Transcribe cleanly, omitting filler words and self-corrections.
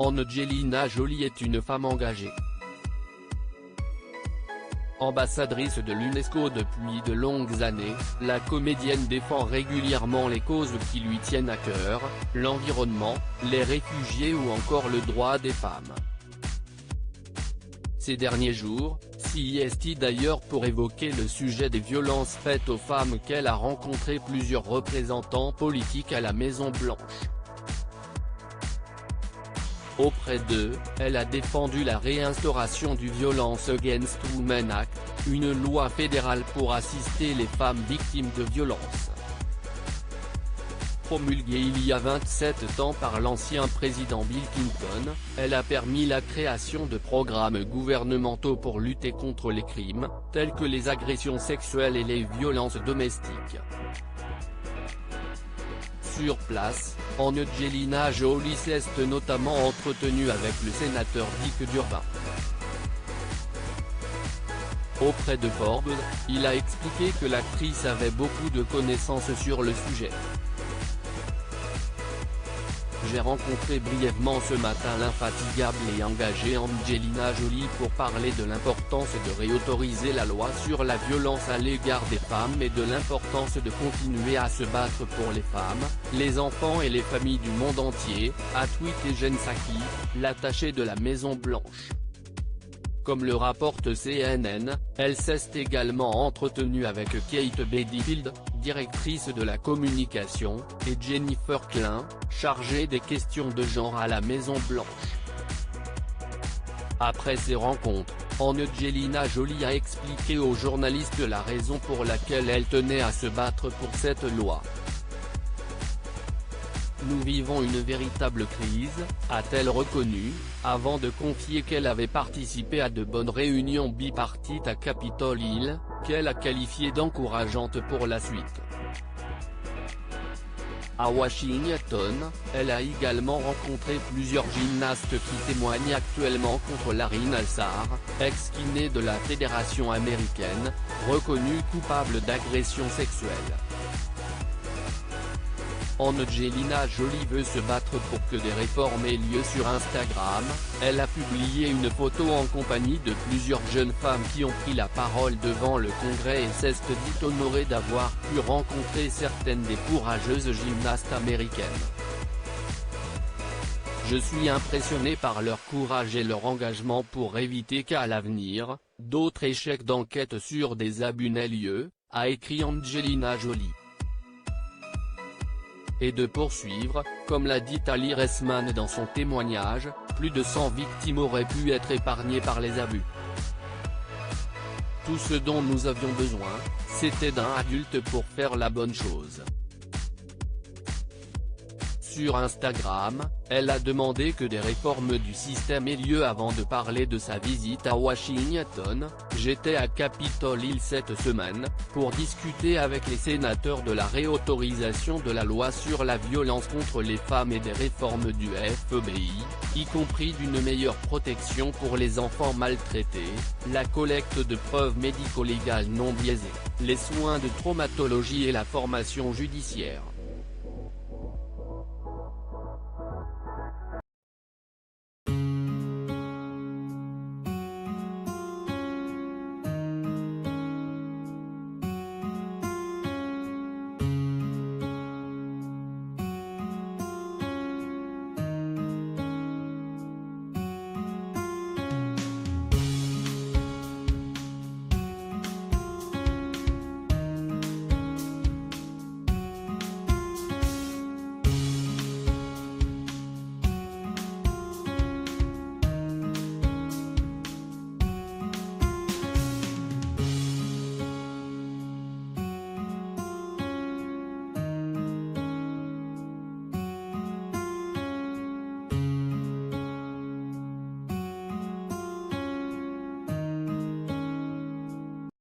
Angelina Jolie est une femme engagée. Ambassadrice de l'UNESCO depuis de longues années, la comédienne défend régulièrement les causes qui lui tiennent à cœur, l'environnement, les réfugiés ou encore le droit des femmes. Ces derniers jours, s'y est d'ailleurs pour évoquer le sujet des violences faites aux femmes qu'elle a rencontré plusieurs représentants politiques à la Maison-Blanche. Auprès d'eux, elle a défendu la réinstauration du Violence Against Women Act, une loi fédérale pour assister les femmes victimes de violences. Promulguée il y a 27 ans par l'ancien président Bill Clinton, elle a permis la création de programmes gouvernementaux pour lutter contre les crimes, tels que les agressions sexuelles et les violences domestiques. Sur place, Angelina Jolie s'est notamment entretenue avec le sénateur Dick Durbin. Auprès de Forbes, il a expliqué que l'actrice avait beaucoup de connaissances sur le sujet. J'ai rencontré brièvement ce matin l'infatigable et engagée Angelina Jolie pour parler de l'importance de réautoriser la loi sur la violence à l'égard des femmes et de l'importance de continuer à se battre pour les femmes, les enfants et les familles du monde entier, a tweeté Jen Psaki, l'attachée de la Maison-Blanche. Comme le rapporte CNN, elle s'est également entretenue avec Kate Bedingfield, directrice de la communication, et Jennifer Klein, chargée des questions de genre à la Maison-Blanche. Après ces rencontres, Angelina Jolie a expliqué aux journalistes la raison pour laquelle elle tenait à se battre pour cette loi. Nous vivons une véritable crise, a-t-elle reconnu, avant de confier qu'elle avait participé à de bonnes réunions bipartites à Capitol Hill, qu'elle a qualifiées d'encourageantes pour la suite. À Washington, elle a également rencontré plusieurs gymnastes qui témoignent actuellement contre Larry Nassar, ex-kiné de la fédération américaine, reconnu coupable d'agression sexuelle. Angelina Jolie veut se battre pour que des réformes aient lieu sur Instagram. Elle a publié une photo en compagnie de plusieurs jeunes femmes qui ont pris la parole devant le Congrès et s'est dit honorée d'avoir pu rencontrer certaines des courageuses gymnastes américaines. Je suis impressionnée par leur courage et leur engagement pour éviter qu'à l'avenir, d'autres échecs d'enquête sur des abus n'aient lieu, a écrit Angelina Jolie. Et de poursuivre, comme l'a dit Ali Resman dans son témoignage, plus de 100 victimes auraient pu être épargnées par les abus. Tout ce dont nous avions besoin, c'était d'un adulte pour faire la bonne chose. Sur Instagram, elle a demandé que des réformes du système aient lieu avant de parler de sa visite à Washington. J'étais à Capitol Hill cette semaine, pour discuter avec les sénateurs de la réautorisation de la loi sur la violence contre les femmes et des réformes du FBI, y compris d'une meilleure protection pour les enfants maltraités, la collecte de preuves médico-légales non biaisées, les soins de traumatologie et la formation judiciaire.